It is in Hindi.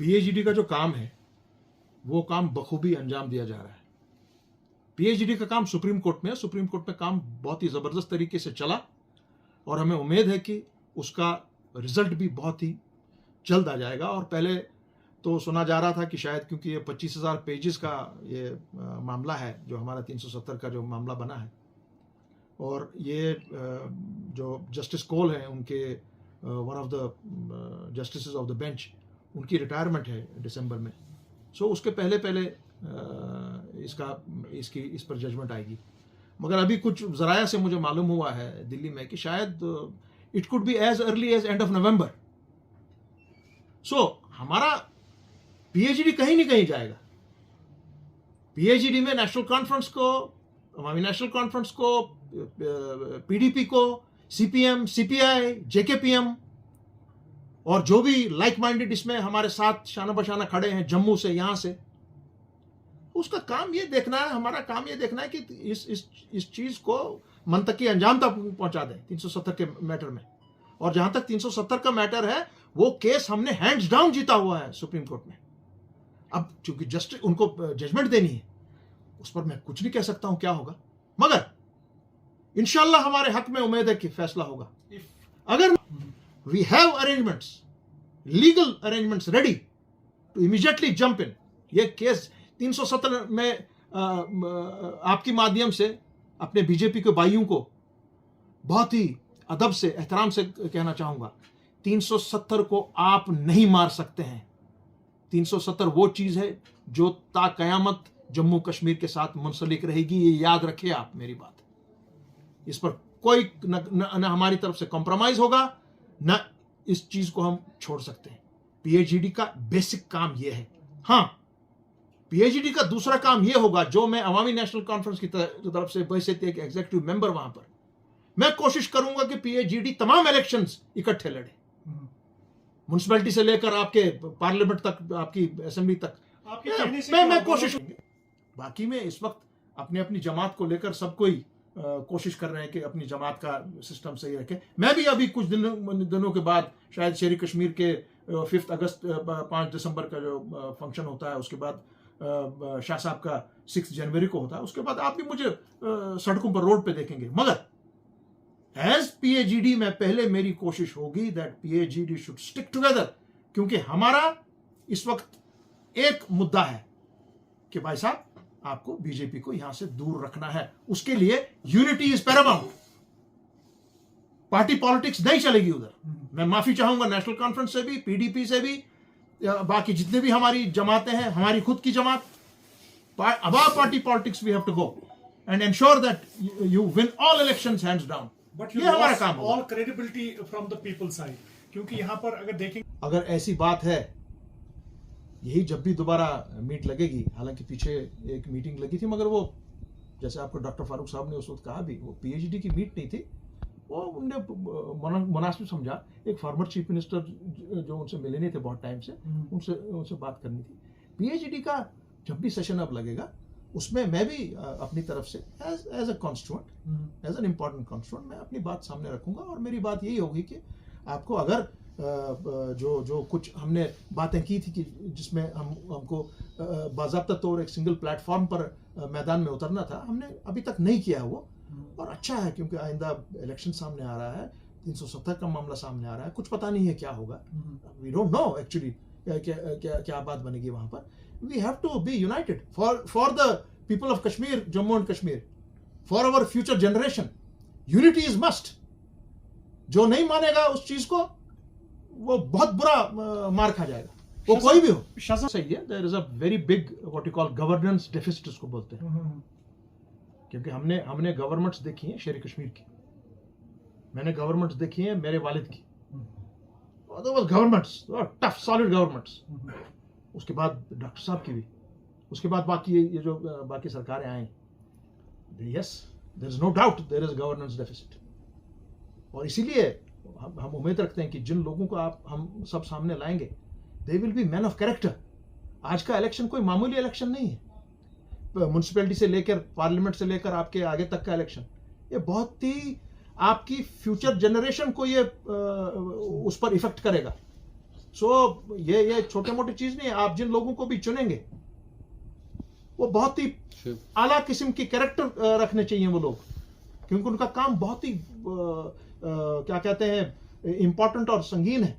पीएचडी का जो काम है वो काम बखूबी अंजाम दिया जा रहा है। पीएचडी का काम सुप्रीम कोर्ट में है, सुप्रीम कोर्ट में काम बहुत ही ज़बरदस्त तरीके से चला और हमें उम्मीद है कि उसका रिजल्ट भी बहुत ही जल्द आ जाएगा। और पहले तो सुना जा रहा था कि शायद क्योंकि ये 25,000 पेजेस का ये मामला है जो हमारा 370 का जो मामला बना है, और ये जो जस्टिस कोल हैं उनके one of the justices of the bench, उनकी रिटायरमेंट है दिसंबर में। सो उसके पहले पहले इस पर जजमेंट आएगी। मगर अभी कुछ ज़राया से मुझे मालूम हुआ है दिल्ली में कि शायद it could be as early as end of November. So हमारा पीएचडी कहीं नहीं कहीं जाएगा। पीएचडी में नेशनल कॉन्फ्रेंस को, अवामी नेशनल कॉन्फ्रेंस को, पीडीपी को, सीपीएम, सीपीआई, जेकेपीएम और जो भी लाइक माइंडेड इसमें हमारे साथ शाना बशाना खड़े हैं जम्मू से, यहां से, उसका काम ये देखना है, हमारा काम ये देखना है कि इस चीज को मंतकी अंजाम तक पहुंचा दें 370 के मैटर में। और जहां तक 370 का मैटर है वो केस हमने हैंड्स डाउन जीता हुआ है सुप्रीम कोर्ट में। अब चूंकि जस्टिस उनको जजमेंट देनी है, उस पर मैं कुछ नहीं कह सकता हूं क्या होगा, मगर इंशाल्लाह हमारे हक में उम्मीद है कि फैसला होगा। अगर we have arrangements, legal arrangements ready to immediately jump in. ये केस 370 में आपके माध्यम से अपने बीजेपी के भाइयों को बहुत ही अदब से, एहतराम से कहना चाहूंगा, 370 को आप नहीं मार सकते हैं। 370 वो चीज है जो ता कयामत जम्मू कश्मीर के साथ मुंसलिक रहेगी। ये याद रखिए आप मेरी बात। इस पर कोई न हमारी तरफ से कॉम्प्रोमाइज होगा, न इस चीज को हम छोड़ सकते हैं। पीएचडी का बेसिक काम यह है। हाँ, पीएचडी का दूसरा काम यह होगा, जो मैं अवामी नेशनल कॉन्फ्रेंस की तरफ से वैसे एक एग्जीक्यूटिव मेंबर वहां पर, मैं कोशिश करूंगा कि पीएचडी तमाम इलेक्शंस इकट्ठे लड़े, म्युनिसिपैलिटी से लेकर आपके पार्लियामेंट तक, आपकी असेंबली तक। मैं कोशिश, बाकी में इस वक्त अपनी अपनी जमात को लेकर सब कोई कोशिश कर रहे हैं कि अपनी जमात का सिस्टम सही रखें। मैं भी अभी कुछ दिनों के बाद शायद शेरी कश्मीर के 5 अगस्त 5 दिसंबर का जो फंक्शन होता है, उसके बाद शाह साहब का 6 जनवरी को होता है, उसके बाद आप भी मुझे सड़कों पर, रोड पे देखेंगे। मगर एज पीएचडी में पहले मेरी कोशिश होगी that PhD should stick together, क्योंकि हमारा इस वक्त एक मुद्दा है कि भाई साहब आपको बीजेपी को यहां से दूर रखना है। उसके लिए unity is Paramount. Party politics नहीं चलेगी उधर। मैं माफी चाहूंगा नेशनल कॉन्फ्रेंस से भी, पीडीपी से भी, बाकी जितने भी हमारी जमातें हैं, हमारी खुद की जमात, above party politics we have to go and ensure that you win all elections hands down. But ये हमारा काम है। All credibility from the people side, क्योंकि यहां पर अगर देखेंगे, अगर ऐसी बात है, यही जब भी दोबारा मीट लगेगी, हालांकि पीछे एक मीटिंग लगी थी, मगर वो जैसे आपको डॉक्टर फारूक साहब ने उस वक्त कहा भी, वो पीएचडी की मीट नहीं थी, वो उनने मुनासिब समझा। एक फॉर्मर चीफ मिनिस्टर जो उनसे मिले नहीं थे बहुत टाइम से, उनसे बात करनी थी। पीएचडी का जब भी सेशन अब लगेगा, उसमें मैं भी अपनी तरफ से as a constituent, as an important constituent, मैं अपनी बात सामने रखूंगा। और मेरी बात यही होगी कि आपको अगर जो कुछ हमने बातें की थी कि जिसमें हमको बाज़ाब्ता तौर एक सिंगल प्लेटफॉर्म पर मैदान में उतरना था, हमने अभी तक नहीं किया वो। और अच्छा है, क्योंकि आइंदा इलेक्शन सामने आ रहा है, 370 का मामला सामने आ रहा है, कुछ पता नहीं है क्या होगा। वी डोंट नो एक्चुअली क्या बात बनेगी वहां पर। We have to be united for the people of Kashmir, Jammu and Kashmir, for our future generation. Unity is must. जो नहीं मानेगा उस चीज को, वो बहुत बुरा मार खा जाएगा, वो कोई भी हो। सही है, there is a very big what you call governance deficit उसको बोलते हैं। क्योंकि हमने गवर्नमेंट्स देखी हैं शेर कश्मीर की, मैंने गवर्नमेंट्स देखी हैं मेरे वालिद की, गवर्नमेंट्स टफ सॉलिड गवर्नमेंट्स। उसके बाद डॉक्टर साहब की भी, उसके बाद बाकी ये जो बाकी सरकारें आई, yes there is no doubt there is governance deficit. और इसीलिए हम उम्मीद रखते हैं कि जिन लोगों को हम सब सामने लाएंगे, they will be man of character. आज का इलेक्शन कोई मामूली इलेक्शन नहीं है। म्युनिसिपैलिटी से लेकर, पार्लियामेंट से लेकर आपके आगे तक का इलेक्शन, ये बहुत ही आपकी फ्यूचर जनरेशन को ये उस पर इफेक्ट करेगा। सो ये छोटे मोटे चीज नहीं है। आप जिन लोगों को भी चुनेंगे वो बहुत ही आला किस्म की कैरेक्टर रखने चाहिए वो लोग, क्योंकि उनका काम बहुत ही क्या कहते हैं इंपॉर्टेंट और संगीन है।